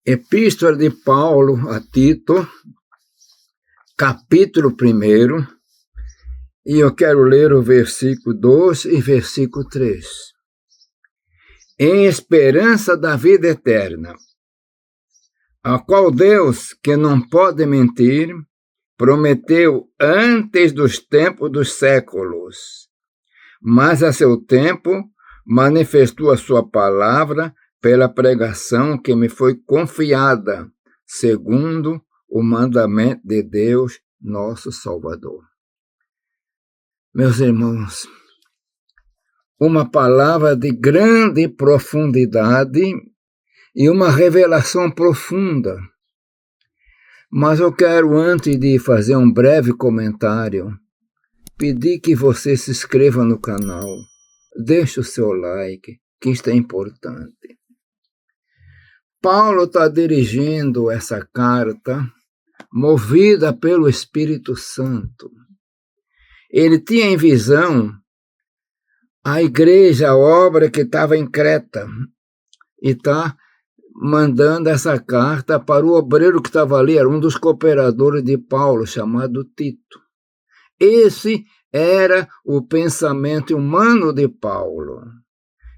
Epístola de Paulo a Tito, capítulo 1, e eu quero ler o versículo 2 e versículo 3. Em esperança da vida eterna, a qual Deus, que não pode mentir, prometeu antes dos tempos dos séculos, mas a seu tempo manifestou a sua palavra pela pregação que me foi confiada, segundo o mandamento de Deus, nosso Salvador. Meus irmãos, uma palavra de grande profundidade e uma revelação profunda. Mas eu quero, antes de fazer um breve comentário, pedir que você se inscreva no canal, deixe o seu like, que isto é importante. Paulo está dirigindo essa carta movida pelo Espírito Santo. Ele tinha em visão a igreja, a obra que estava em Creta, e está mandando essa carta para o obreiro que estava ali, era um dos cooperadores de Paulo, chamado Tito. Esse era o pensamento humano de Paulo.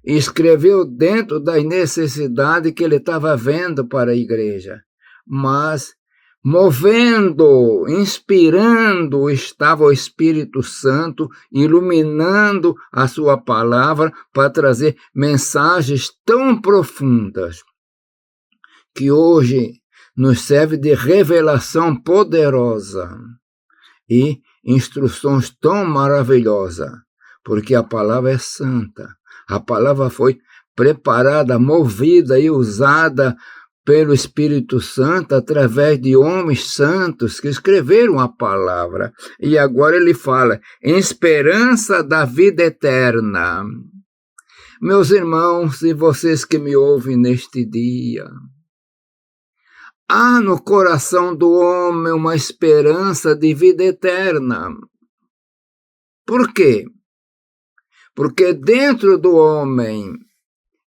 Escreveu dentro da necessidade que ele estava vendo para a igreja, mas movendo, inspirando, estava o Espírito Santo, iluminando a sua palavra para trazer mensagens tão profundas que hoje nos serve de revelação poderosa e instruções tão maravilhosas, porque a palavra é santa. A palavra foi preparada, movida e usada pelo Espírito Santo através de homens santos que escreveram a palavra. E agora ele fala, em esperança da vida eterna. Meus irmãos e vocês que me ouvem neste dia, há no coração do homem uma esperança de vida eterna. Por quê? Porque dentro do homem,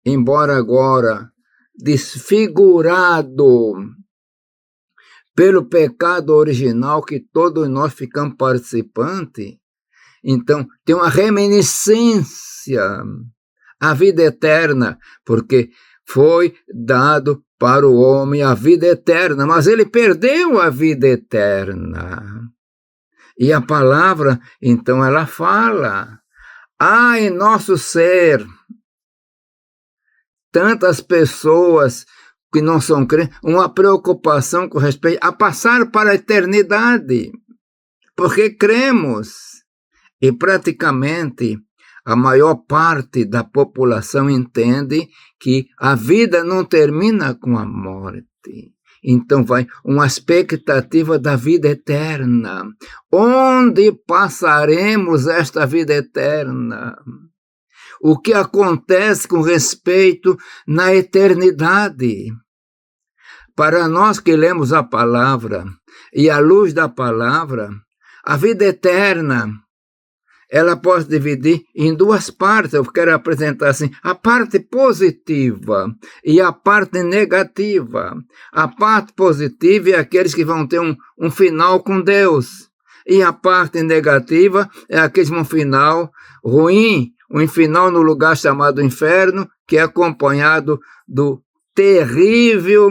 embora agora desfigurado pelo pecado original que todos nós ficamos participantes, então tem uma reminiscência à vida eterna, porque foi dado para o homem a vida eterna, mas ele perdeu a vida eterna. E a palavra, então, ela fala, há em nosso ser tantas pessoas que não são crentes, uma preocupação com respeito a passar para a eternidade, porque cremos, e praticamente a maior parte da população entende que a vida não termina com a morte. Então vai uma expectativa da vida eterna. Onde passaremos esta vida eterna? O que acontece com respeito na eternidade? Para nós que lemos a palavra e à luz da palavra, a vida eterna, ela pode dividir em duas partes. Eu quero apresentar assim, a parte positiva e a parte negativa. A parte positiva é aqueles que vão ter um final com Deus. E a parte negativa é aqueles que vão um final ruim, um final no lugar chamado inferno, que é acompanhado do terrível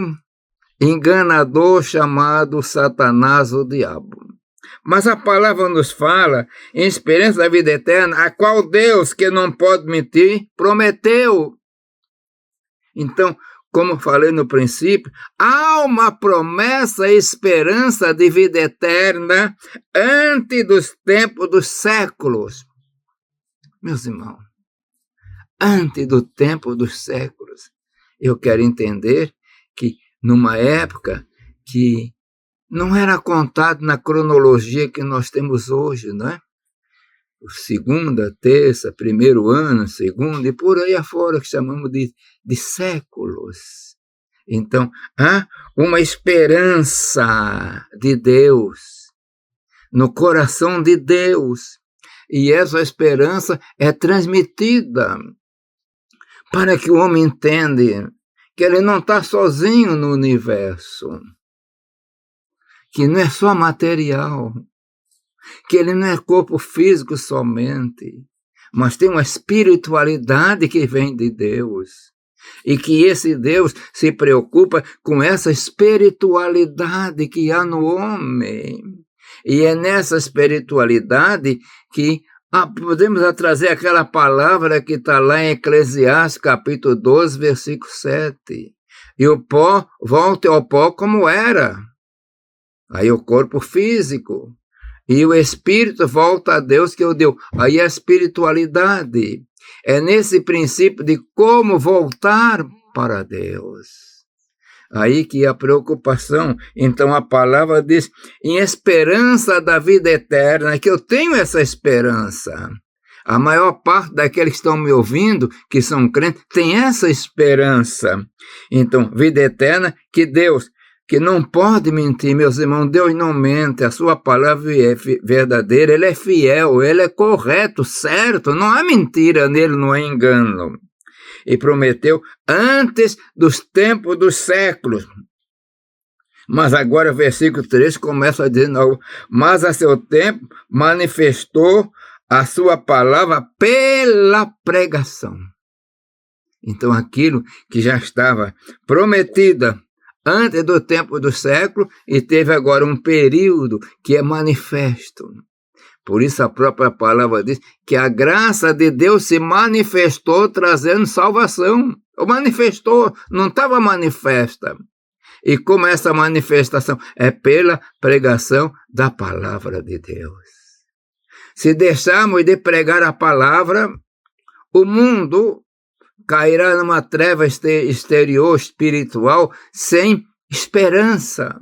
enganador chamado Satanás, o diabo. Mas a palavra nos fala em esperança da vida eterna, a qual Deus, que não pode mentir, prometeu. Então, como falei no princípio, há uma promessa e esperança de vida eterna antes dos tempos dos séculos. Meus irmãos, antes do tempo dos séculos, eu quero entender que numa época que não era contado na cronologia que nós temos hoje, não é? Segunda, terça, primeiro ano, segundo, e por aí afora, que chamamos de séculos. Então, há uma esperança de Deus, no coração de Deus, e essa esperança é transmitida para que o homem entenda que ele não está sozinho no universo, que não é só material, que ele não é corpo físico somente, mas tem uma espiritualidade que vem de Deus, e que esse Deus se preocupa com essa espiritualidade que há no homem. E é nessa espiritualidade que podemos trazer aquela palavra que está lá em Eclesiastes, capítulo 12, versículo 7. E o pó volta ao pó como era. Aí o corpo físico. E o espírito volta a Deus que o deu. Aí a espiritualidade. É nesse princípio de como voltar para Deus. Aí que a preocupação. Então a palavra diz, em esperança da vida eterna, que eu tenho essa esperança. A maior parte daqueles que estão me ouvindo, que são crentes, tem essa esperança. Então, vida eterna, que Deus, que não pode mentir, meus irmãos, Deus não mente, a sua palavra é verdadeira, ele é fiel, ele é correto, certo, não há mentira nele, não há engano. E prometeu antes dos tempos dos séculos. Mas agora o versículo 3 começa a dizer, mas a seu tempo manifestou a sua palavra pela pregação. Então aquilo que já estava prometida antes do tempo do século, e teve agora um período que é manifesto. Por isso a própria palavra diz que a graça de Deus se manifestou trazendo salvação. Ou manifestou, não estava manifesta. E como essa manifestação é pela pregação da palavra de Deus. Se deixarmos de pregar a palavra, o mundo cairá numa treva exterior, espiritual, sem esperança.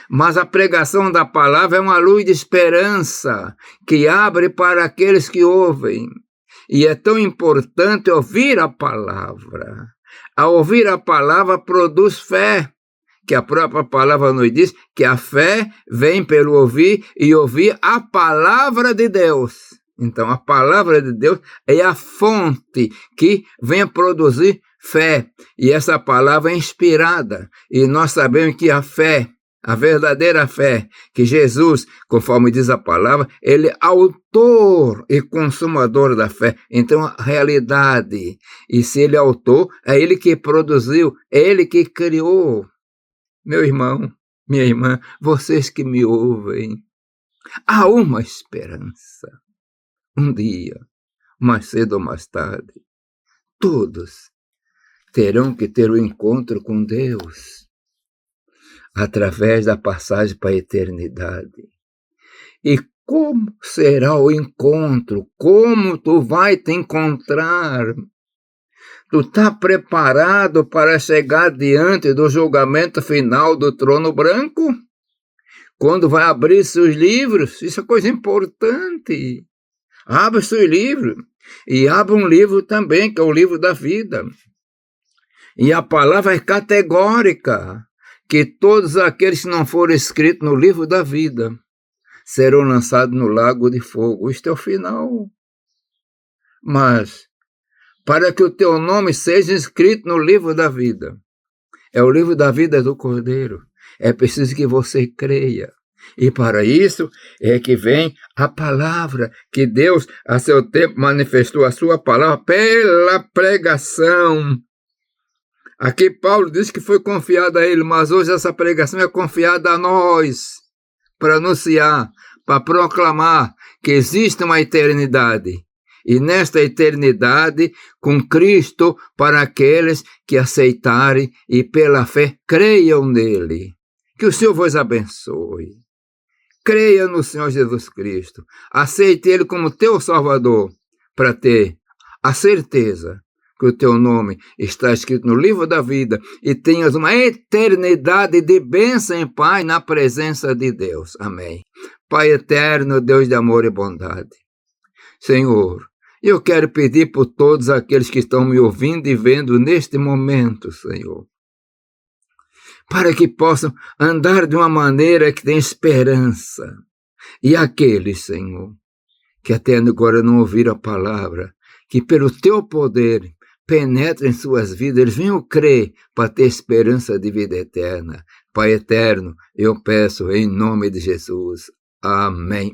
Mas a pregação da palavra é uma luz de esperança que abre para aqueles que ouvem. E é tão importante ouvir a palavra. Ao ouvir a palavra produz fé, que a própria palavra nos diz que a fé vem pelo ouvir e ouvir a palavra de Deus. Então, a palavra de Deus é a fonte que vem produzir fé. E essa palavra é inspirada. E nós sabemos que a fé, a verdadeira fé, que Jesus, conforme diz a palavra, ele é autor e consumador da fé. Então, a realidade. E se ele é autor, é ele que produziu, é ele que criou. Meu irmão, minha irmã, vocês que me ouvem, há uma esperança. Um dia, mais cedo ou mais tarde, todos terão que ter um encontro com Deus através da passagem para a eternidade. E como será o encontro? Como tu vai te encontrar? Tu está preparado para chegar diante do julgamento final do trono branco? Quando vai abrir seus livros? Isso é coisa importante. Abra seu livro, e abra um livro também, que é o livro da vida. E a palavra é categórica, que todos aqueles que não forem escritos no livro da vida serão lançados no lago de fogo. Isto é o final. Mas, para que o teu nome seja escrito no livro da vida, é o livro da vida do Cordeiro, é preciso que você creia. E para isso é que vem a palavra, que Deus a seu tempo manifestou a sua palavra pela pregação. Aqui Paulo diz que foi confiada a ele, mas hoje essa pregação é confiada a nós, para anunciar, para proclamar que existe uma eternidade. E nesta eternidade, com Cristo, para aqueles que aceitarem e pela fé creiam nele. Que o Senhor vos abençoe. Creia no Senhor Jesus Cristo. Aceite Ele como teu Salvador, para ter a certeza que o teu nome está escrito no livro da vida e tenhas uma eternidade de bênção e paz na presença de Deus. Amém. Pai eterno, Deus de amor e bondade. Senhor, eu quero pedir por todos aqueles que estão me ouvindo e vendo neste momento, Senhor, para que possam andar de uma maneira que tem esperança. E aqueles, Senhor, que até agora não ouviram a palavra, que pelo teu poder, penetre em suas vidas, eles venham crer para ter esperança de vida eterna. Pai eterno, eu peço em nome de Jesus. Amém.